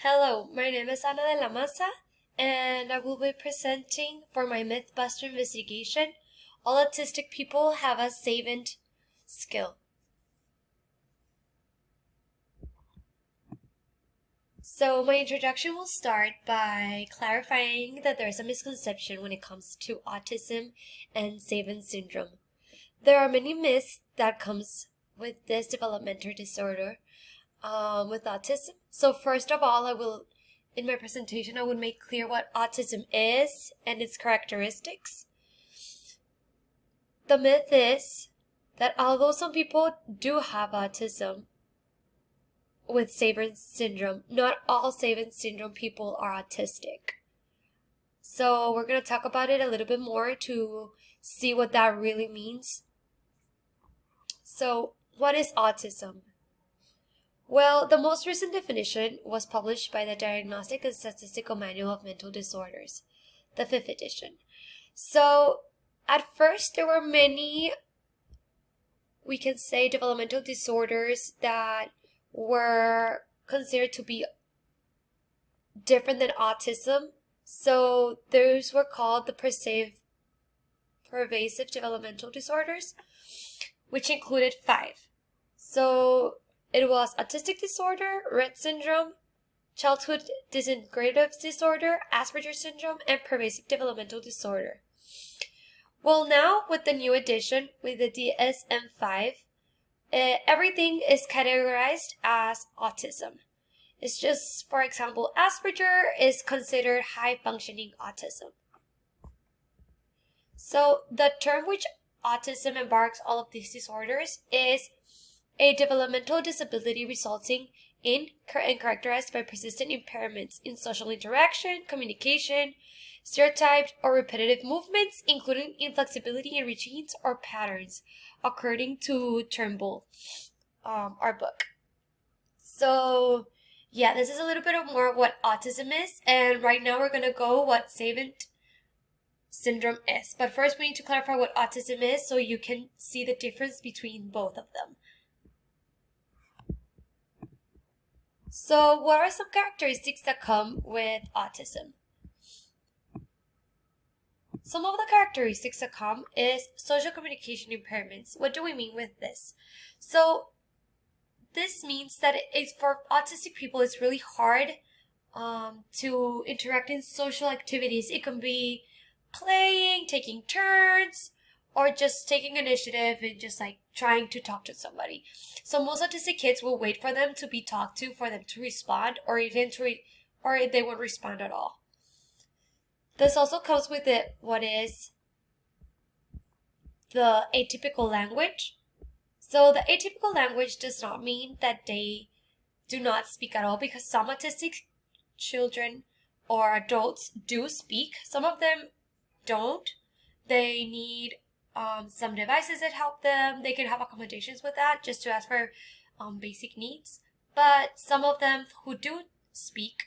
Hello, my name is Ana de la Maza, and I will be presenting for my Mythbuster investigation. All autistic people have a savant skill. So my introduction will start by clarifying that there's a misconception when it comes to autism and Savant syndrome. There are many myths that comes with this developmental disorder, with autism. So first of all, in my presentation, I would make clear what autism is and its characteristics. The myth is that although some people do have autism with Savant syndrome, not all Savant syndrome people are autistic. So we're going to talk about it a little bit more to see what that really means. So what is autism? Well, the most recent definition was published by the Diagnostic and Statistical Manual of Mental Disorders, the 5th edition. So, at first, there were many, we can say, developmental disorders that were considered to be different than autism. So, those were called the pervasive developmental disorders, which included 5. So, it was autistic disorder, Rett syndrome, childhood disintegrative disorder, Asperger's syndrome, and pervasive developmental disorder. Well, now with the new edition, with the DSM-5, everything is categorized as autism. It's just, for example, Asperger is considered high-functioning autism. So the term which autism embarks all of these disorders is a developmental disability resulting in and characterized by persistent impairments in social interaction, communication, stereotyped or repetitive movements, including inflexibility in routines or patterns, according to Turnbull, our book. So, yeah, this is a little bit more of what autism is, and right now we're going to go what Savant syndrome is. But first we need to clarify what autism is so you can see the difference between both of them. So, what are some characteristics that come with autism? Some of the characteristics that come is social communication impairments. What do we mean with this? So, this means that for autistic people, it's really hard to interact in social activities. It can be playing, taking turns, or just taking initiative and just like trying to talk to somebody. So most autistic kids will wait for them to be talked to for them to respond, or even or they won't respond at all. This also comes with what is the atypical language. So the atypical language does not mean that they do not speak at all, because some autistic children or adults do speak. Some of them don't. They need some devices that help them. They can have accommodations with that just to ask for basic needs. But some of them who do speak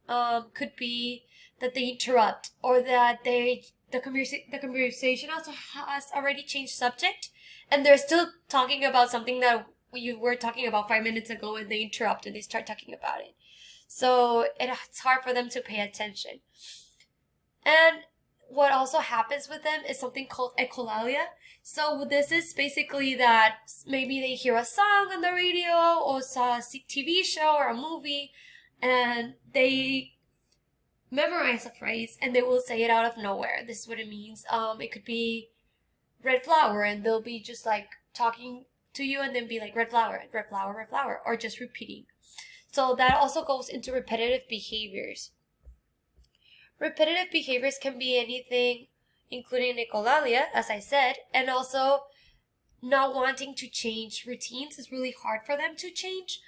could be that they interrupt, or that the conversation also has already changed subject, and they're still talking about something that you were talking about 5 minutes ago, and they interrupt and they start talking about it. So it's hard for them to pay attention. And what also happens with them is something called echolalia. So this is basically that maybe they hear a song on the radio or saw a TV show or a movie, and they memorize a phrase and they will say it out of nowhere. This is what it means. It could be red flower, and they'll be just like talking to you and then be like red flower, red flower, red flower, or just repeating. So that also goes into repetitive behaviors. Repetitive behaviors can be anything, including echolalia, as I said, and also not wanting to change routines. Is really hard for them to change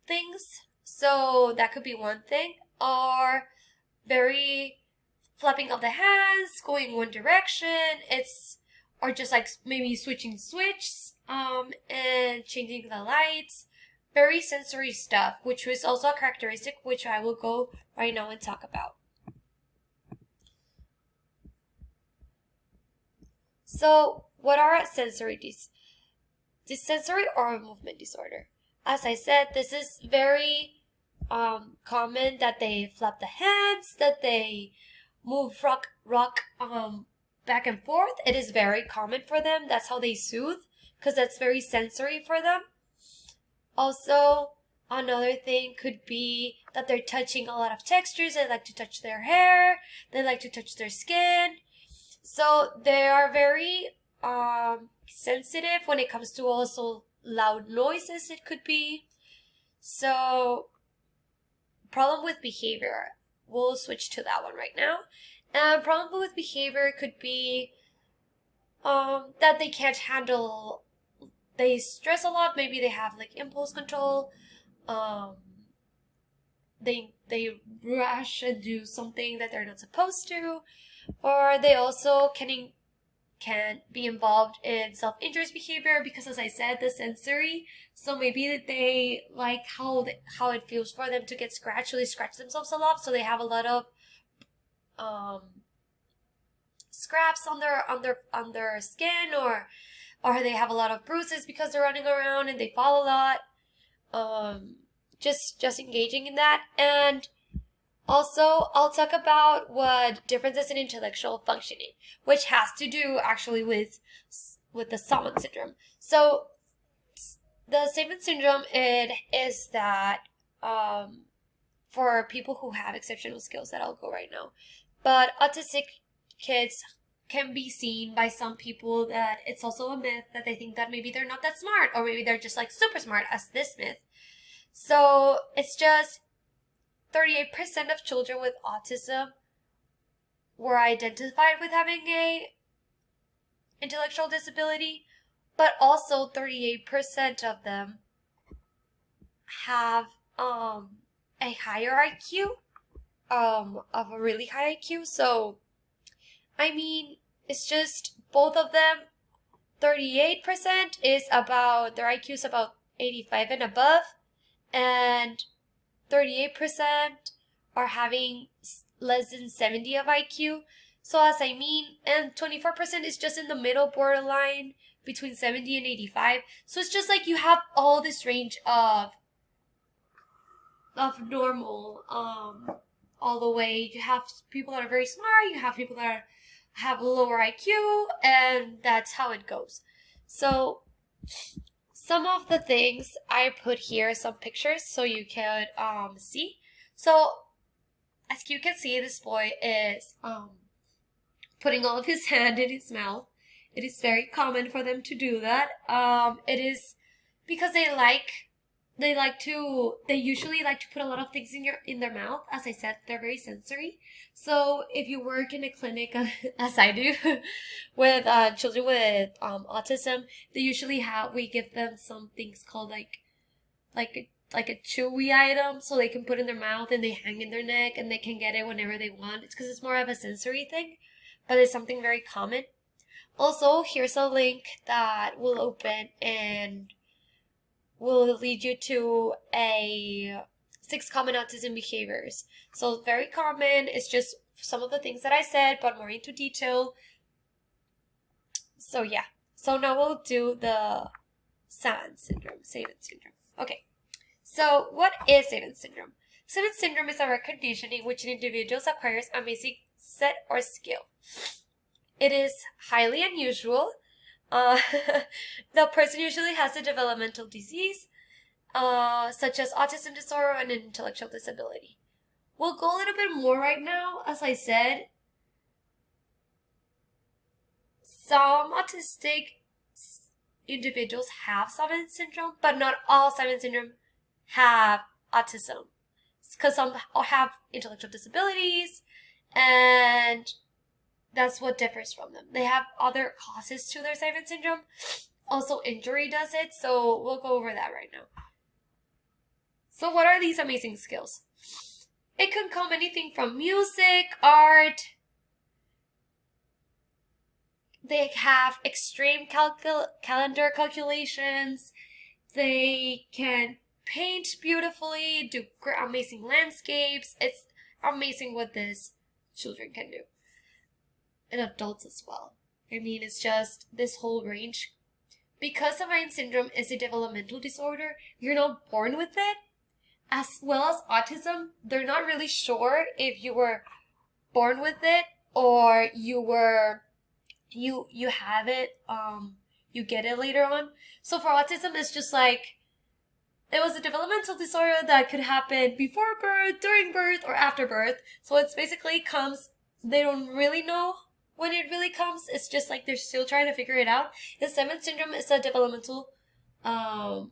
things. So that could be one thing. Or very flapping of the hands, going one direction. Or just like maybe switching switches, and changing the lights. Very sensory stuff, which was also a characteristic which I will go right now and talk about. So, what are sensory sensory or movement disorder? As I said, this is very common that they flap the hands, that they move rock back and forth. It is very common for them. That's how they soothe, because that's very sensory for them. Also, another thing could be that they're touching a lot of textures. They like to touch their hair. They like to touch their skin. So they are very sensitive when it comes to also loud noises. It could be. So, problem with behavior. We'll switch to that one right now. Problem with behavior could be that they can't handle. They stress a lot. Maybe they have like impulse control. They rush and do something that they're not supposed to, or they also can be involved in self-injurious behavior because, as I said, the sensory. So maybe they like how it feels for them to get scratched, so they scratch themselves a lot. So they have a lot of scraps on their skin, or they have a lot of bruises because they're running around and they fall a lot. Just engaging in that. And also, I'll talk about what differences in intellectual functioning, which has to do actually with the Savant syndrome. So, the Savant syndrome, it is that for people who have exceptional skills, that I'll go right now. But autistic kids can be seen by some people that it's also a myth, that they think that maybe they're not that smart, or maybe they're just like super smart, as this myth. So it's just 38% of children with autism were identified with having a intellectual disability, but also 38% of them have a higher IQ, of a really high IQ. So I mean, it's just both of them. 38% is about, their IQ is about 85 and above, and 38% are having less than 70 of IQ. So as I mean, and 24% is just in the middle borderline between 70 and 85. So it's just like you have all this range of normal, all the way. You have people that are very smart, you have people that have lower IQ, and that's how it goes. So some of the things I put here, some pictures, so you can see. So as you can see, this boy is putting all of his hand in his mouth. It is very common for them to do that. It is because they usually like to put a lot of things in their mouth. As I said, they're very sensory. So if you work in a clinic, as I do, with children with autism, we give them some things called like a chewy item, so they can put in their mouth and they hang in their neck and they can get it whenever they want. It's because it's more of a sensory thing, but it's something very common. Also, here's a link that will open and will lead you to 6 common autism behaviors. So very common. It's just some of the things that I said, but more into detail. So yeah. So now we'll do the Savant syndrome. Okay. So what is Savant syndrome? Savant syndrome is a rare condition in which an individual acquires a missing set or skill. It is highly unusual. The person usually has a developmental disease, such as autism disorder and an intellectual disability. We'll go a little bit more right now. As I said, some autistic individuals have Savant syndrome, but not all Savant syndrome have autism, because some have intellectual disabilities, and that's what differs from them. They have other causes to their Savant syndrome. Also, injury does it, so we'll go over that right now. So what are these amazing skills? It can come anything from music, art. They have extreme calendar calculations. They can paint beautifully, do amazing landscapes. It's amazing what these children can do. And adults as well. I mean, it's just this whole range. Because Savant syndrome is a developmental disorder, you're not born with it. as well as autism, they're not really sure if you were born with it or you have it, you get it later on. So for autism, it's just like it was a developmental disorder that could happen before birth, during birth, or after birth. So it's basically comes, they don't really know when it really comes. It's just like they're still trying to figure it out. The Sévin syndrome is a developmental a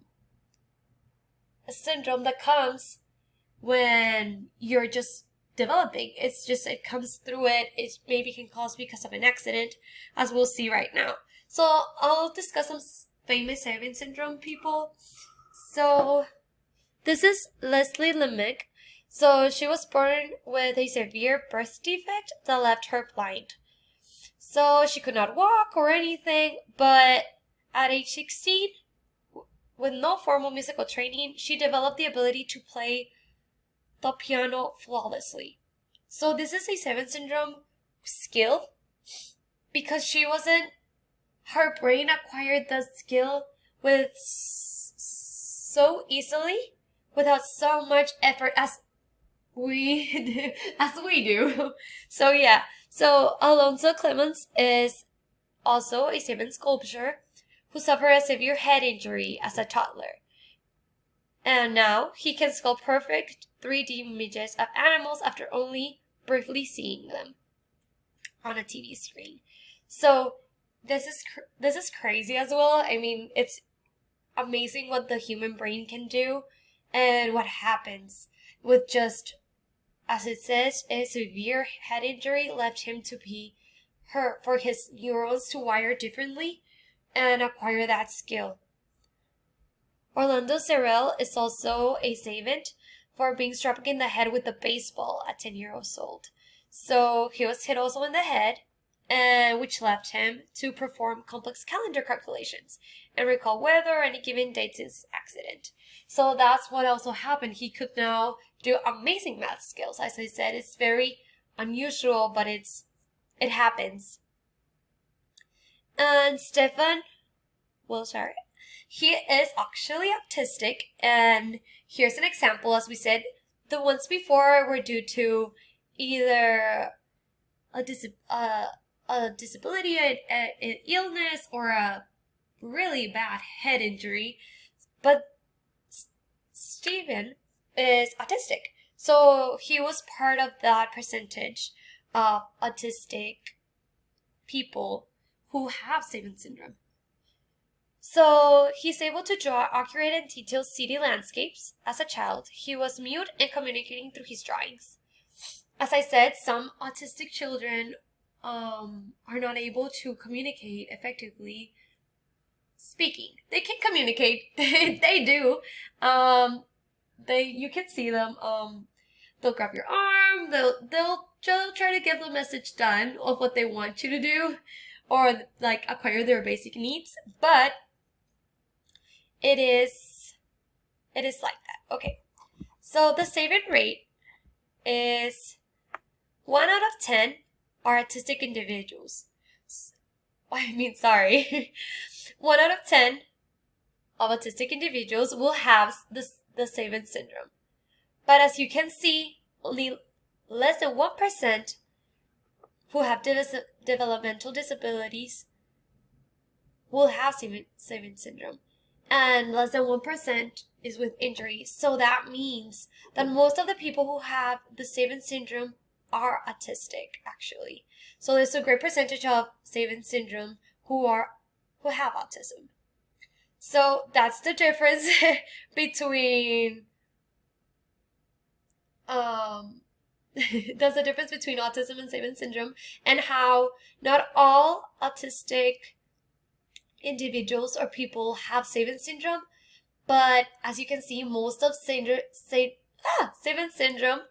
syndrome that comes when you're just developing. It's just, it comes through it. It maybe can cause because of an accident, as we'll see right now. So I'll discuss some famous Sévin syndrome people. So this is Leslie Lemick. So she was born with a severe birth defect that left her blind. So she could not walk or anything, but at age 16, with no formal musical training, she developed the ability to play the piano flawlessly. So this is a Sévin syndrome skill because she wasn't, her brain acquired the skill with so easily without so much effort as we do. So yeah, so Alonso Clemens is also a Sévin sculptor who suffered a severe head injury as a toddler. And now he can sculpt perfect 3D images of animals after only briefly seeing them on a TV screen. So this is crazy as well. I mean, it's amazing what the human brain can do and what happens with just, as it says, a severe head injury left him to be for his neurons to wire differently and acquire that skill. Orlando Serrell is also a Sévin for being struck in the head with a baseball at 10 years old. So he was hit also in the head, and which left him to perform complex calendar calculations and recall weather any given date since his accident. So that's what also happened. He could now do amazing math skills. As I said, it's very unusual, but it happens. And Stefan, he is actually autistic, and here's an example. As we said, the ones before were due to either a disability, an illness, or a really bad head injury. But Steven is autistic, so he was part of that percentage of autistic people who have Sévin syndrome. So he's able to draw accurate and detailed city landscapes. As a child, he was mute and communicating through his drawings. As I said, some autistic children are not able to communicate effectively speaking. They can communicate. They do. You can see them. They'll grab your arm. They'll try to get the message done of what they want you to do, or like acquire their basic needs. But it is like that. Okay. So the Sévin rate is 1 out of 10 are autistic individuals. 1 out of 10 of autistic individuals will have the Sévin syndrome. But as you can see, only less than 1% who have developmental disabilities will have Sévin syndrome. And less than 1% is with injuries. So that means that most of the people who have the Sévin syndrome are autistic, actually. So there's a great percentage of Sévin syndrome who have autism. So that's the difference between that's the difference between autism and Sévin syndrome, and how not all autistic individuals or people have Sévin syndrome, but as you can see, most of Sévin syndrome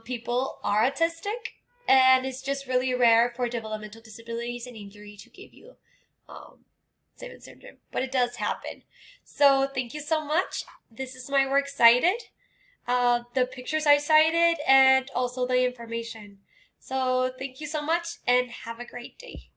people are autistic, and it's just really rare for developmental disabilities and injury to give you Sévin syndrome, but it does happen. So thank you so much. This is my work cited, the pictures I cited, and also the information. So thank you so much, and have a great day.